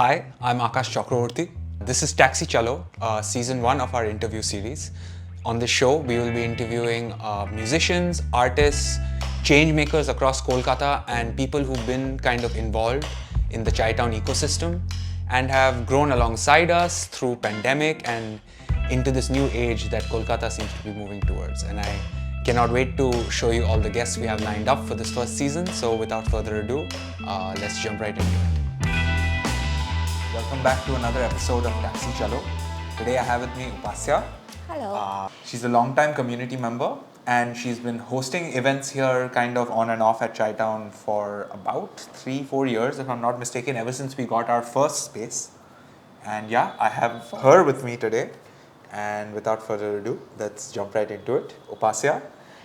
Hi, I'm Akash Chakravorty. This is Taxi Chalo, season 1 of our interview series. On this show, we will be interviewing musicians, artists, change makers across Kolkata, and people who've been kind of involved in the Chai Town ecosystem and have grown alongside us through pandemic and into this new age that Kolkata seems to be moving towards. And I cannot wait to show you all the guests we have lined up for this first season. So without further ado, let's jump right into it. Welcome back to another episode of Taxi Chalo. Today I have with me Upasya. Hello. She's a long-time community member and she's been hosting events here kind of on and off at Chai Town for about 3-4 years, if I'm not mistaken, ever since we got our first space. And yeah, I have her with me today. And without further ado, let's jump right into it. Upasya,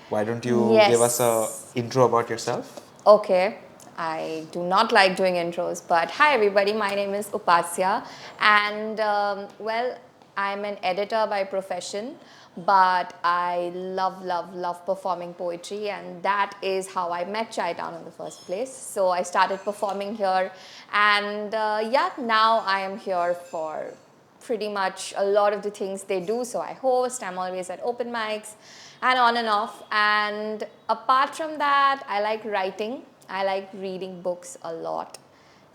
why don't you give us an intro about yourself? Okay. I do not like doing intros, but hi everybody, my name is Upasya and I'm an editor by profession, but I love performing poetry, and that is how I met Chai Town in the first place. So I started performing here and now I am here for pretty much a lot of the things they do. So I host, I'm always at open mics and on and off. And apart from that, I like writing. I like reading books a lot.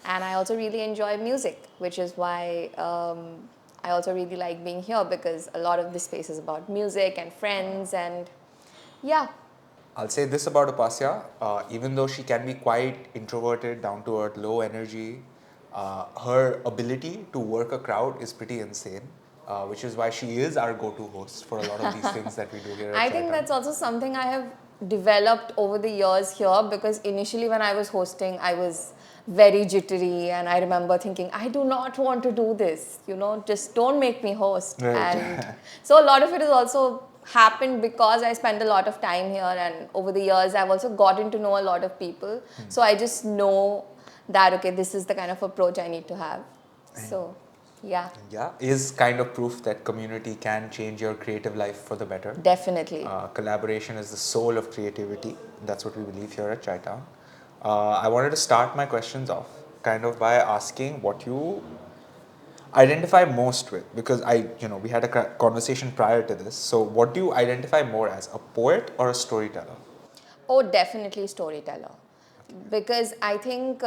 And I also really enjoy music, which is why I also really like being here, because a lot of this space is about music and friends and yeah. I'll say this about Upasya, even though she can be quite introverted, down to earth, low energy, her ability to work a crowd is pretty insane, which is why she is our go-to host for a lot of these things that we do here at I Chai think Town. that's also something I have developed over the years here, because initially when I was hosting, I was very jittery and I remember thinking, I do not want to do this, just don't make me host. Right. And so a lot of it has also happened because I spent a lot of time here, and over the years I've also gotten to know a lot of people. So I just know that, okay, this is the kind of approach I need to have. So, yeah. Yeah, is kind of proof that community can change your creative life for the better. Definitely. Collaboration is the soul of creativity. That's what we believe here at Chai Town. I wanted to start my questions off kind of by asking what you identify most with, because we had a conversation prior to this. So what do you identify more as, a poet or a storyteller? Oh, definitely storyteller. Because I think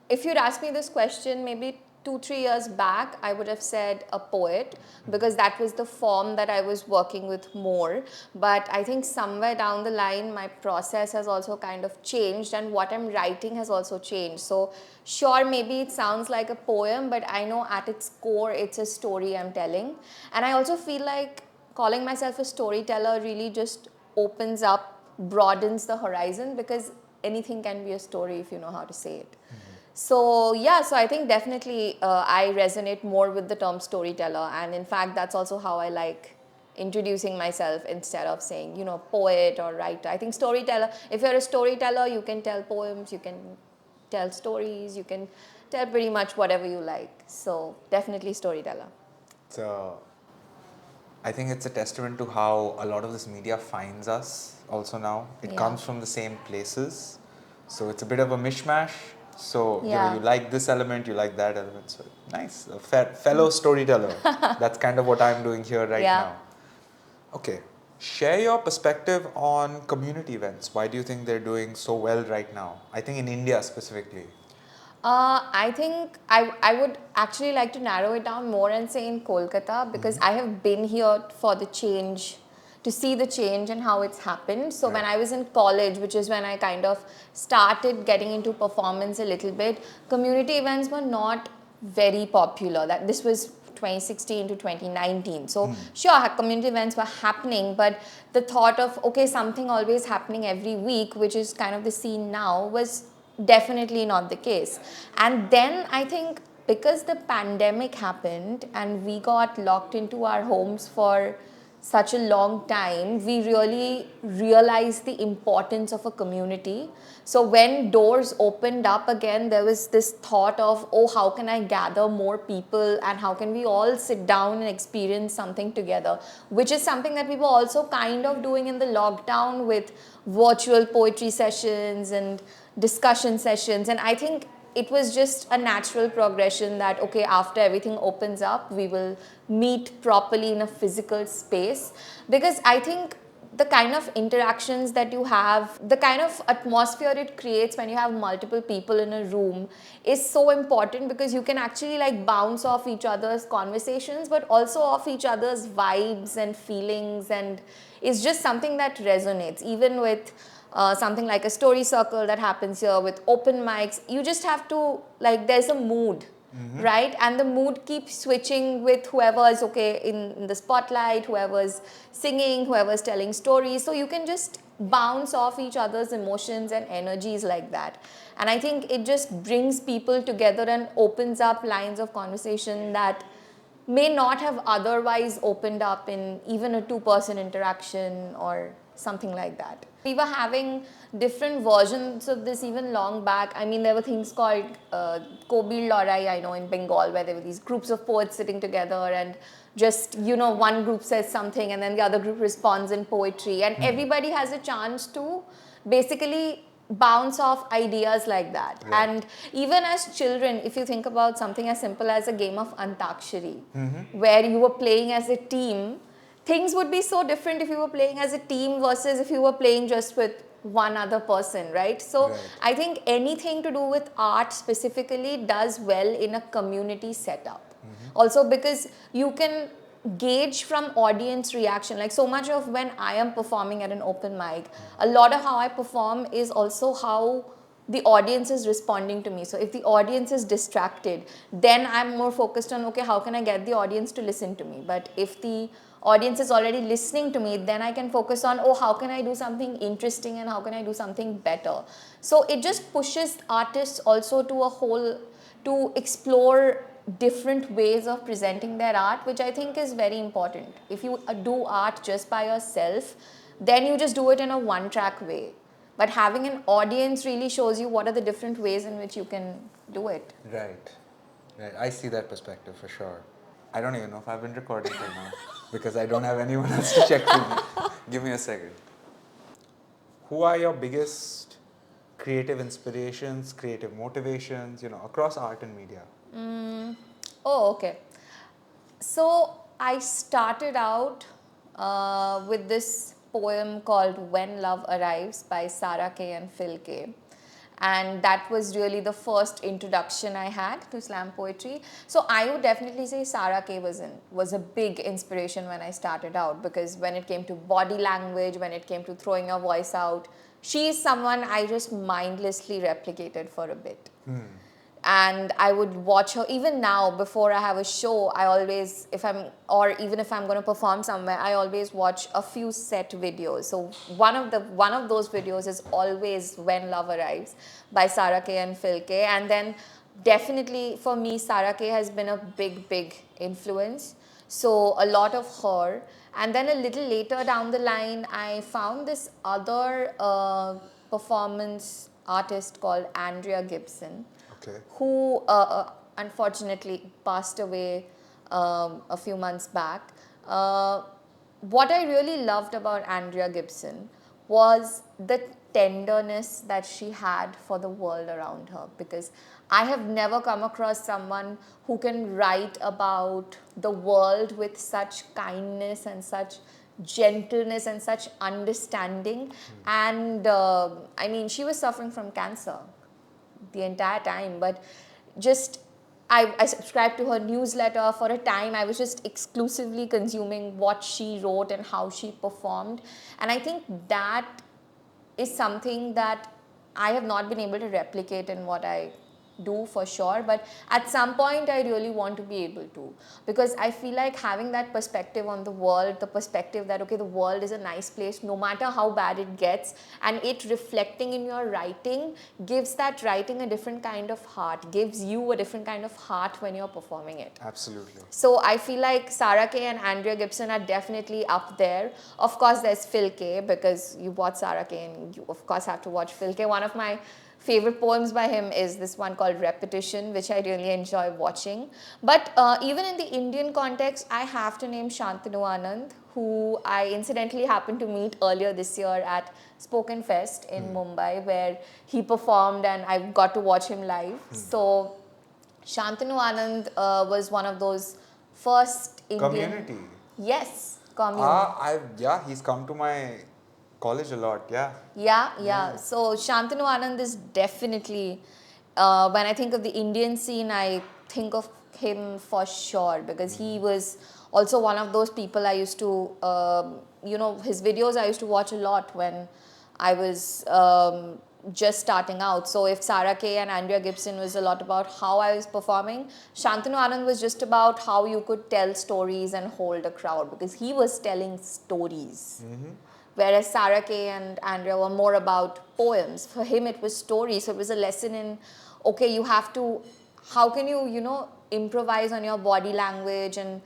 if you'd asked me this question maybe 2-3 years back, I would have said a poet, because that was the form that I was working with more. But I think somewhere down the line, my process has also kind of changed, and what I'm writing has also changed. So sure, maybe it sounds like a poem, but I know at its core, it's a story I'm telling. And I also feel like calling myself a storyteller really just opens up, broadens the horizon, because anything can be a story if you know how to say it. So yeah, so I think definitely I resonate more with the term storyteller, and in fact that's also how I like introducing myself, instead of saying poet or writer. I think storyteller, if you're a storyteller, you can tell poems, you can tell stories, you can tell pretty much whatever you like. So definitely storyteller. So I think it's a testament to how a lot of this media finds us also now. It comes from the same places, so it's a bit of a mishmash. So you like this element, you like that element. So nice, a fellow storyteller. That's kind of what I'm doing here right now. Okay, share your perspective on community events. Why do you think they're doing so well right now? I think in India specifically. I think I would actually like to narrow it down more and say in Kolkata, because I have been here for the change, to see the change and how it's happened. So when I was in college, which is when I kind of started getting into performance a little bit, community events were not very popular. That this was 2016 to 2019. So sure, community events were happening, but the thought of, okay, something always happening every week, which is kind of the scene now, was definitely not the case. And then I think because the pandemic happened and we got locked into our homes for such a long time, we really realized the importance of a community. So when doors opened up again, there was this thought of, oh, how can I gather more people and how can we all sit down and experience something together, which is something that we were also kind of doing in the lockdown with virtual poetry sessions and discussion sessions. And I think it was just a natural progression that, okay, after everything opens up, we will meet properly in a physical space. Because I think the kind of interactions that you have, the kind of atmosphere it creates when you have multiple people in a room is so important, because you can actually like bounce off each other's conversations, but also off each other's vibes and feelings, and it's just something that resonates. Even with something like a story circle that happens here with open mics, you just have to, like, there's a mood, right? And the mood keeps switching with whoever is okay in the spotlight, whoever's singing, whoever's telling stories. So you can just bounce off each other's emotions and energies like that. And I think it just brings people together and opens up lines of conversation that may not have otherwise opened up in even a two-person interaction or something like that. We were having different versions of this even long back. I mean, there were things called Kobil Lorai, I know, in Bengal, where there were these groups of poets sitting together and just, you know, one group says something and then the other group responds in poetry. And everybody has a chance to basically bounce off ideas like that. Right. And even as children, if you think about something as simple as a game of Antakshari, where you were playing as a team, things would be so different if you were playing as a team versus if you were playing just with one other person, right? So Right. I think anything to do with art specifically does well in a community setup. Also because you can gauge from audience reaction. Like, so much of when I am performing at an open mic, a lot of how I perform is also how the audience is responding to me. So if the audience is distracted, then I'm more focused on, okay, how can I get the audience to listen to me? But if the audience is already listening to me, then I can focus on, oh, how can I do something interesting and how can I do something better? So it just pushes artists also to a whole, to explore different ways of presenting their art, which I think is very important. If you do art just by yourself, then you just do it in a one-track way. But having an audience really shows you what are the different ways in which you can do it. Right. Right. I see that perspective for sure. I don't even know if I've been recording till now because I don't have anyone else to check for me. Give me a second. Who are your biggest creative inspirations, creative motivations, you know, across art and media? Oh, okay. So I started out with this poem called When Love Arrives by Sarah K. and Phil K. And that was really the first introduction I had to slam poetry. So I would definitely say Sarah K. was a big inspiration when I started out, because when it came to body language, when it came to throwing your voice out, she is someone I just mindlessly replicated for a bit. And I would watch her. Even now, before I have a show, I always, even if I'm going to perform somewhere, I always watch a few set videos. So one of those videos is always When Love Arrives by Sarah K. and Phil K. And then definitely for me, Sarah K. has been a big influence. So a lot of her. And then a little later down the line, I found this other performance artist called Andrea Gibson, who unfortunately passed away a few months back. What I really loved about Andrea Gibson was the tenderness that she had for the world around her, because I have never come across someone who can write about the world with such kindness and such gentleness and such understanding. And I mean, she was suffering from cancer the entire time, but just I subscribed to her newsletter. For a time I was just exclusively consuming what she wrote and how she performed, and I think that is something that I have not been able to replicate in what I do for sure, but at some point I really want to be able to, because I feel like having that perspective on the world, the perspective that, okay, the world is a nice place no matter how bad it gets, and it reflecting in your writing gives that writing a different kind of heart, gives you a different kind of heart when you're performing it. Absolutely. So I feel like Sarah K. and Andrea Gibson are definitely up there. Of course, there's Phil K., because you watch Sarah K. and you of course have to watch Phil K. One of my favorite poems by him is this one called Repetition, which I really enjoy watching. But even in the Indian context, I have to name Shantanu Anand, who I incidentally happened to meet earlier this year at Spoken Fest in Mumbai, where he performed and I got to watch him live. So Shantanu Anand was one of those first Indian... Community. Yes, community. Yeah, he's come to my college a lot. Yeah. Yeah. So Shantanu Anand is definitely, when I think of the Indian scene, I think of him for sure because he was also one of those people I used to, his videos I used to watch a lot when I was just starting out. So if Sarah Kay and Andrea Gibson was a lot about how I was performing, Shantanu Anand was just about how you could tell stories and hold a crowd because he was telling stories. Whereas Sarah Kay and Andrea were more about poems. For him, it was stories. So it was a lesson in, okay, you have to, how can you, improvise on your body language and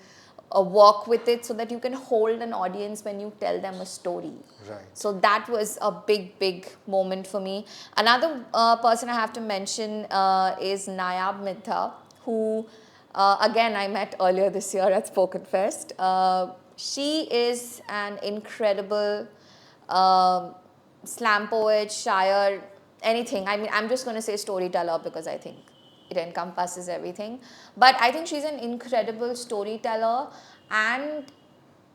work with it so that you can hold an audience when you tell them a story. Right. So that was a big, big moment for me. Another person I have to mention is Nayab Mitha, who, again, I met earlier this year at Spoken Fest. She is an incredible slam poet, shair, anything. I mean, I'm just going to say storyteller because I think it encompasses everything. But I think she's an incredible storyteller, and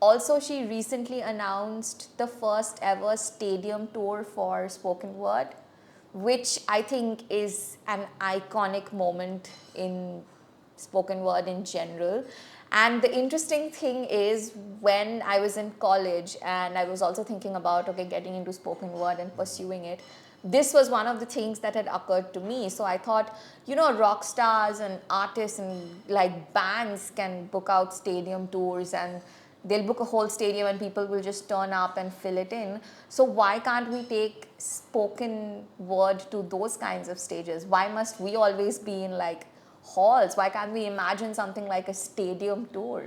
also she recently announced the first ever stadium tour for spoken word, which I think is an iconic moment in spoken word in general. And the interesting thing is, when I was in college and I was also thinking about, okay, getting into spoken word and pursuing it, this was one of the things that had occurred to me. So I thought, rock stars and artists and like bands can book out stadium tours and they'll book a whole stadium and people will just turn up and fill it in. So why can't we take spoken word to those kinds of stages? Why must we always be in like halls? Why can't we imagine something like a stadium tour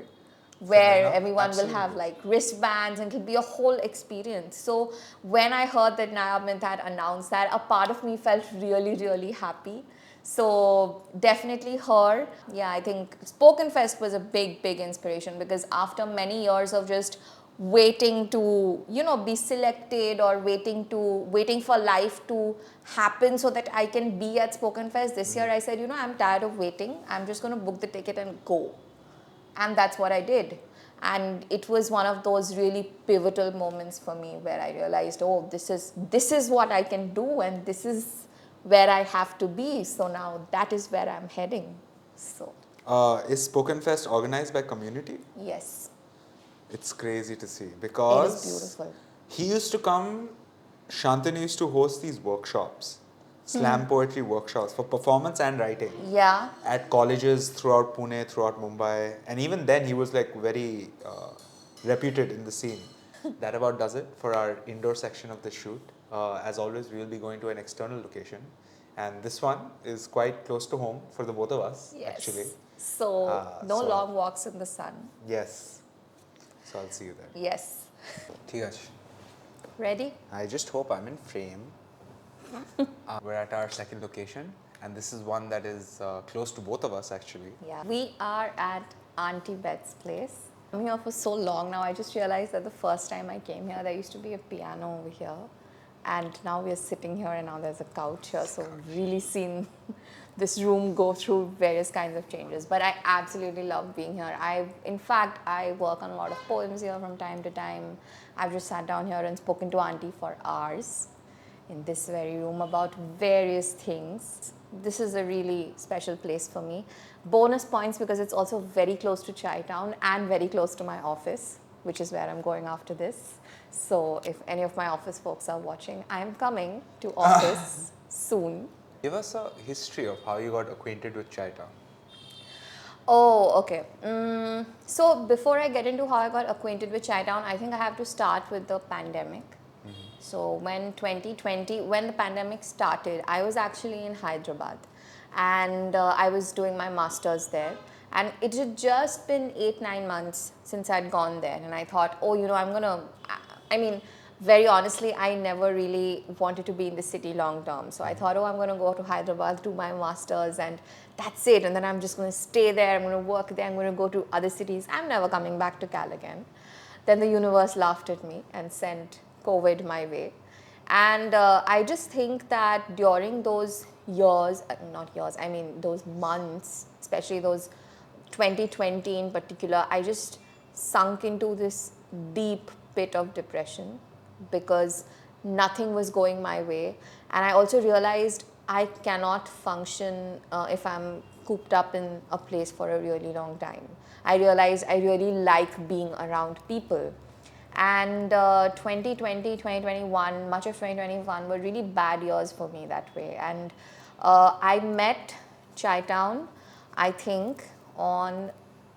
where everyone will have like wristbands and it'll be a whole experience? So when I heard that Nayab Mint had announced that, a part of me felt really, really happy. So definitely her. Yeah, I think Spoken Fest was a big, big inspiration because after many years of just waiting to, be selected or waiting for life to happen so that I can be at Spoken Fest, this year I said, I'm tired of waiting. I'm just going to book the ticket and go. And that's what I did. And it was one of those really pivotal moments for me where I realized, oh, this is what I can do and this is where I have to be. So now that is where I'm heading. So Is Spoken Fest organized by community? yes. It's crazy to see It because is beautiful. he used to come, Shantanu used to host these workshops, slam poetry workshops for performance and writing. Yeah. At colleges throughout Pune, throughout Mumbai, and even then he was like very reputed in the scene. That about does it for our indoor section of the shoot. As always, we will be going to an external location, and this one is quite close to home for the both of us. Yes. Actually, So no so- long walks in the sun. yes. So I'll see you there. Yes. ঠিক আছে. Ready? I just hope I'm in frame. We're at our second location, and this is one that is close to both of us actually. Yeah. We are at Auntie Beth's place. I'm here for so long now. I just realized that the first time I came here, there used to be a piano over here. And now we're sitting here and now there's a couch here. So I've really seen this room go through various kinds of changes. But I absolutely love being here. In fact, I work on a lot of poems here from time to time. I've just sat down here and spoken to Auntie for hours in this very room about various things. This is a really special place for me. Bonus points because it's also very close to Chai Town and very close to my office, which is where I'm going after this. So if any of my office folks are watching, I'm coming to office soon. Give us a history of how you got acquainted with Chai Town. Oh, okay. So before I get into how I got acquainted with Chai Town, I think I have to start with the pandemic. So when 2020, when the pandemic started, I was actually in Hyderabad and I was doing my master's there. And it had just been 8-9 months since I'd gone there. And I thought, oh, very honestly, I never really wanted to be in the city long term. So I thought, oh, I'm going to go to Hyderabad, do my masters, and that's it. And then I'm just going to stay there. I'm going to work there. I'm going to go to other cities. I'm never coming back to Cal again. Then the universe laughed at me and sent COVID my way. And I just think that during those years, not years, I mean those months, especially those 2020 in particular, I just sunk into this deep pit of depression because nothing was going my way. And I also realized I cannot function if I'm cooped up in a place for a really long time. I realized I really like being around people. And 2020, 2021, much of 2021 were really bad years for me that way. And I met Chai Town, I think, on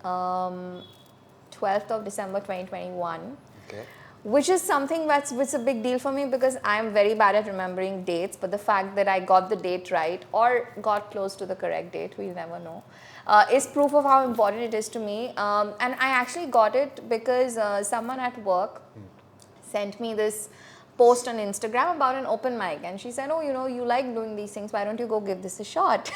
12th of December 2021. Okay. Which is something that's a big deal for me because I'm very bad at remembering dates, but the fact that I got the date right or got close to the correct date, we'll never know, is proof of how important it is to me. And I actually got it because someone at work sent me this post on Instagram about an open mic, and she said, oh, you know, you like doing these things, why don't you go give this a shot?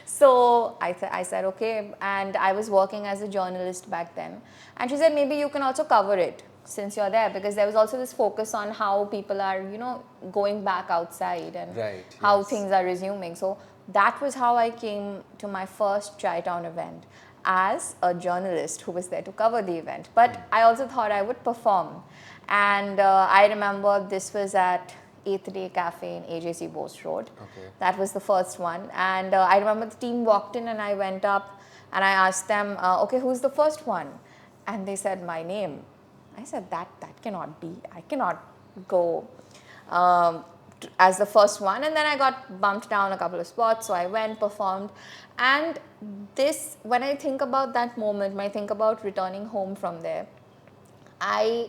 So I said, okay, and I was working as a journalist back then. And she said, maybe you can also cover it since you're there, because there was also this focus on how people are, you know, going back outside and how things are resuming. So that was how I came to my first Chai Town event as a journalist who was there to cover the event. But I also thought I would perform. And I remember this was at 8th Day Cafe in AJC Bose Road. Okay. That was the first one. And I remember the team walked in and I went up and I asked them, okay, who's the first one? And they said my name. I said, that cannot be. I cannot go as the first one. And then I got bumped down a couple of spots. So I went, performed. And this, when I think about that moment, when I think about returning home from there, I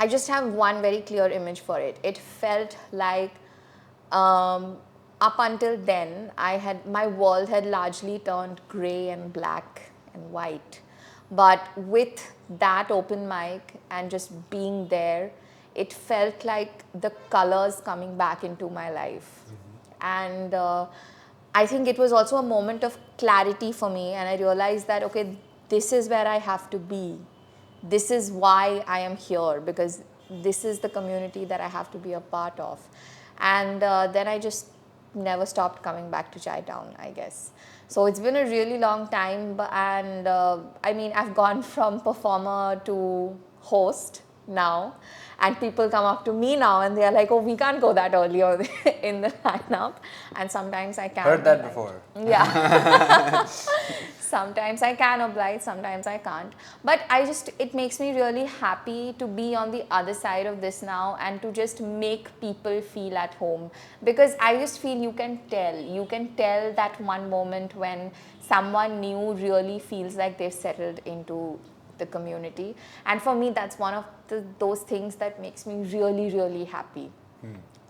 just have one very clear image for it. It felt like up until then, my world had largely turned grey and black and white. But with that open mic and just being there, it felt like the colors coming back into my life. And I think it was also a moment of clarity for me, and I realized that, okay, this is where I have to be. This is why I am here, because this is the community that I have to be a part of. And then I just never stopped coming back to Chai Town, I guess. So it's been a really long time, and I mean, I've gone from performer to host now, and people come up to me now and they're like, oh, we can't go that early in the lineup. And sometimes I can't. Heard that before. Yeah. Sometimes I can oblige, sometimes I can't. But it makes me really happy to be on the other side of this now and to just make people feel at home. Because I just feel you can tell that one moment when someone new really feels like they've settled into the community. And for me, that's one of those things that makes me really, really happy.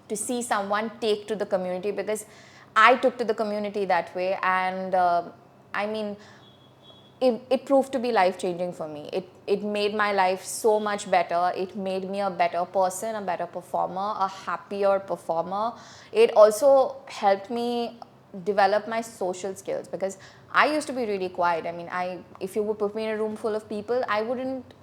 To see someone take to the community, because I took to the community that way, and I mean, it proved to be life-changing for me. It made my life so much better. It made me a better person, a better performer, a happier performer. It also helped me develop my social skills, because I used to be really quiet. I mean, if you would put me in a room full of people, I wouldn't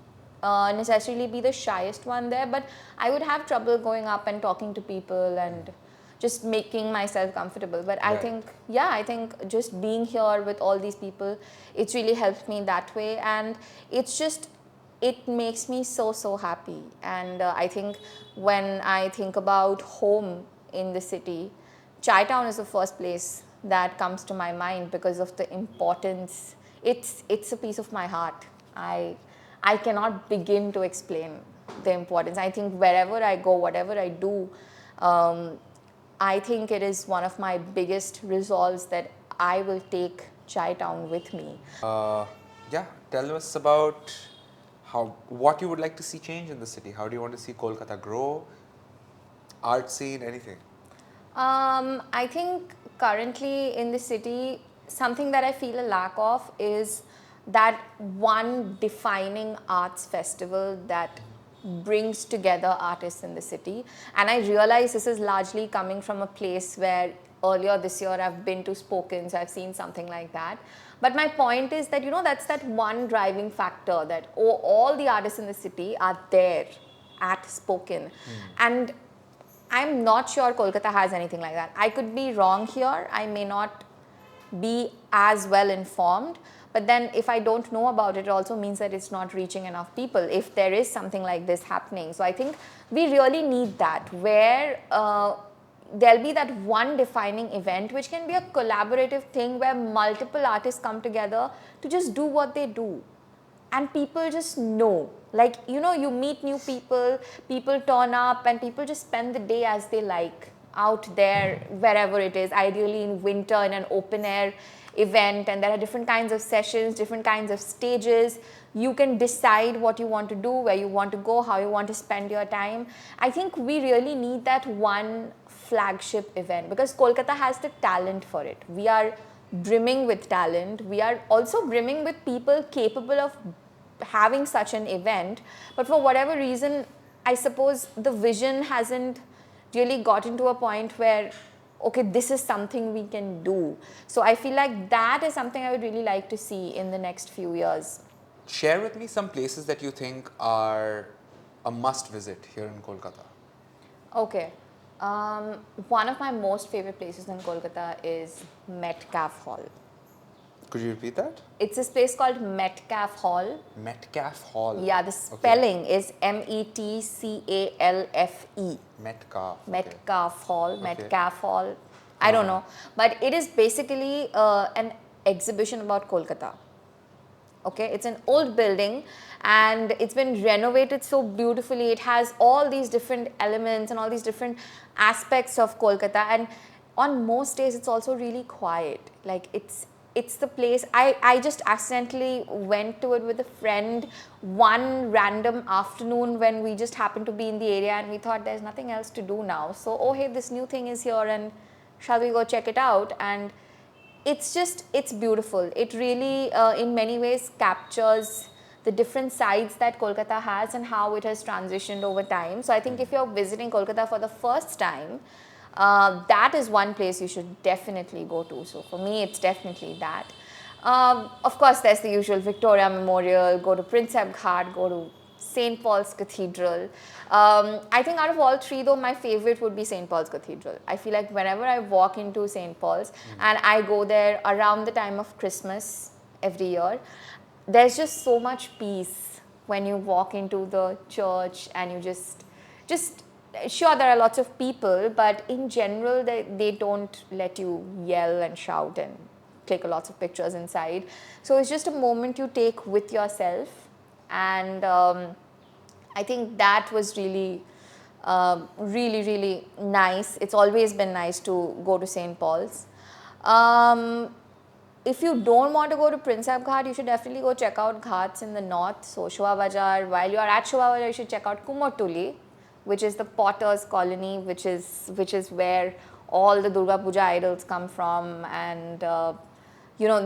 necessarily be the shyest one there, but I would have trouble going up and talking to people and just making myself comfortable. But I think just being here with all these people, it's really helped me that way. And it makes me so happy. And I think when I think about home in the city, Chai Town is the first place that comes to my mind because of the importance. It's a piece of my heart. I cannot begin to explain the importance. I think wherever I go, whatever I do, I think it is one of my biggest resolves that I will take Chai Town with me. Yeah, tell us about what you would like to see change in the city. How do you want to see Kolkata grow? Art scene, anything? I think currently in the city, something that I feel a lack of is that one defining arts festival that brings together artists in the city. And I realize this is largely coming from a place where earlier this year I've been to Spoken, so I've seen something like that. But my point is that, that's that one driving factor that all the artists in the city are there at Spoken. And I'm not sure Kolkata has anything like that. I could be wrong here. I may not be as well informed. But then if I don't know about it, it also means that it's not reaching enough people if there is something like this happening. So I think we really need that, where there'll be that one defining event, which can be a collaborative thing where multiple artists come together to just do what they do. And people just know. Like, you meet new people, people turn up, and people just spend the day as they like out there, wherever it is, ideally in winter in an open air event. And there are different kinds of sessions, different kinds of stages. You can decide what you want to do, where you want to go, how you want to spend your time. I think we really need that one flagship event because Kolkata has the talent for it. We are brimming with talent. We are also brimming with people capable of having such an event. But for whatever reason, I suppose the vision hasn't really gotten to a point where, okay, this is something we can do. So I feel like that is something I would really like to see in the next few years. Share with me some places that you think are a must visit here in Kolkata. Okay. One of my most favorite places in Kolkata is Metcalfe Hall. Could you repeat that? It's this place called Metcalfe Hall. Metcalfe Hall. Yeah, the spelling is Metcalfe. Metcalfe. Metcalfe Hall, Okay. Metcalfe Hall. I don't know. But it is basically an exhibition about Kolkata. Okay, it's an old building and it's been renovated so beautifully. It has all these different elements and all these different aspects of Kolkata. And on most days, it's also really quiet. Like it's the place. I just accidentally went to it with a friend one random afternoon when we just happened to be in the area and we thought there's nothing else to do now. So, oh hey, this new thing is here and shall we go check it out? And it's beautiful. It really, in many ways, captures the different sides that Kolkata has and how it has transitioned over time. So I think if you're visiting Kolkata for the first time, that is one place you should definitely go to. So for me, it's definitely that. Of course, there's the usual Victoria Memorial, go to Prince Edward Ghat, go to St. Paul's Cathedral. I think out of all three though, my favorite would be St. Paul's Cathedral. I feel like whenever I walk into St. Paul's and I go there around the time of Christmas every year, there's just so much peace when you walk into the church and you just sure there are lots of people, but in general they don't let you yell and shout and take lots of pictures inside. So it's just a moment you take with yourself. And I think that was really, really nice. It's always been nice to go to St. Paul's. If you don't want to go to Prince Edward Ghat, you should definitely go check out ghats in the north. So Shobha Bazaar. While you are at Shobha Bazaar, you should check out Kumotuli, which is the Potter's Colony, which is where all the Durga Puja idols come from, and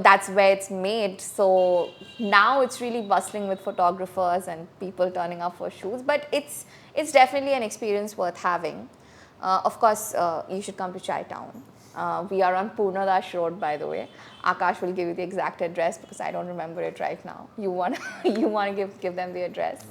that's where it's made. So now it's really bustling with photographers and people turning up for shoots. But it's definitely an experience worth having. Of course, you should come to Chai Town. We are on Purnadash Road, by the way. Akash will give you the exact address because I don't remember it right now. You want to give them the address?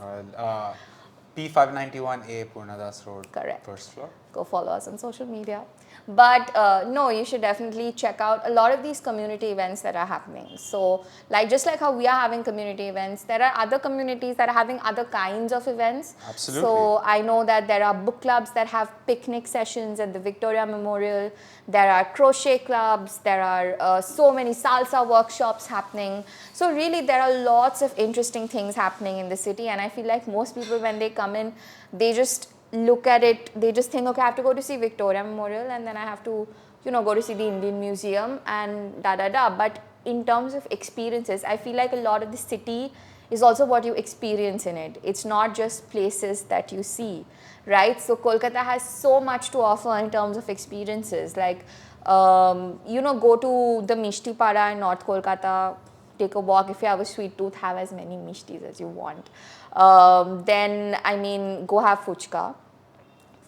P591A Purnadas Road. Correct. First floor. Go follow us on social media. But no, you should definitely check out a lot of these community events that are happening. So just like how we are having community events, there are other communities that are having other kinds of events. Absolutely. So I know that there are book clubs that have picnic sessions at the Victoria Memorial. There are crochet clubs. There are so many salsa workshops happening. So really there are lots of interesting things happening in the city. And I feel like most people when they come in, they just look at it, they just think, okay, I have to go to see Victoria Memorial and then I have to, go to see the Indian Museum and But in terms of experiences, I feel like a lot of the city is also what you experience in it. It's not just places that you see, right? So Kolkata has so much to offer in terms of experiences. Like, go to the Mishti Pada in North Kolkata. take a walk. If you have a sweet tooth, have as many mishtis as you want. Then, I mean, go have fuchka,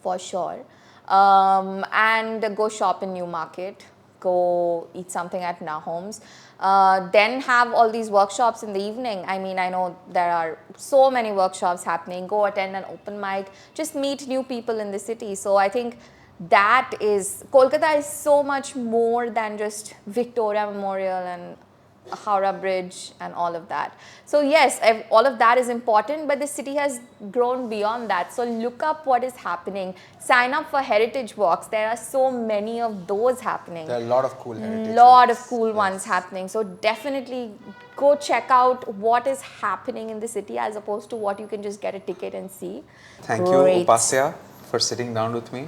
for sure. And go shop in New Market. Go eat something at Nahom's. Then have all these workshops in the evening. I mean, I know there are so many workshops happening. Go attend an open mic. Just meet new people in the city. So I think that is, Kolkata is so much more than just Victoria Memorial and Howrah Bridge and all of that. So yes, all of that is important, but the city has grown beyond that. So look up what is happening. Sign up for heritage walks. There are so many of those happening. There are a lot of cool heritage Lot walks. of cool ones happening. So definitely go check out what is happening in the city as opposed to what you can just get a ticket and see. Thank Great. you, Upasya, for sitting down with me.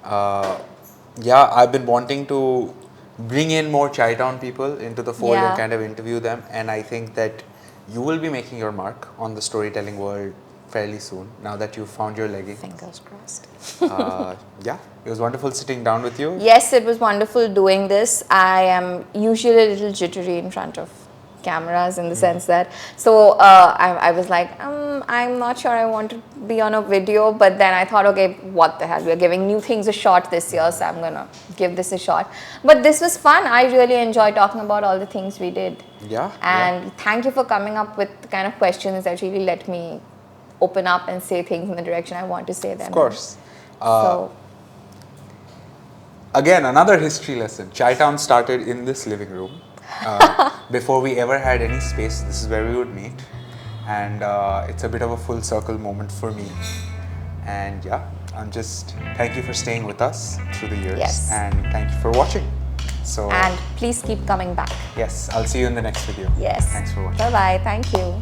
Yeah, I've been wanting to bring in more Chai Town people into the fold Yeah. and kind of interview them, and I think that you will be making your mark on the storytelling world fairly soon, now that you've found your legging. Fingers crossed. Yeah, it was wonderful sitting down with you. Yes, it was wonderful doing this. I am usually a little jittery in front of cameras in the sense that, so I was like, I'm not sure I want to be on a video, but then I thought, okay, what the hell, we're giving new things a shot this year, so I'm gonna give this a shot. But this was fun. I really enjoyed talking about all the things we did. Yeah. And thank you for coming up with the kind of questions that really let me open up and say things in the direction I want to say them. Of course. So Again, another history lesson. Chai Town started in this living room. Before we ever had any space, this is where we would meet. And it's a bit of a full circle moment for me. And yeah, thank you for staying with us through the years. Yes. And thank you for watching. So, and please keep coming back. yes, I'll see you in the next video. Yes. Thanks for watching. Bye-bye. Thank you.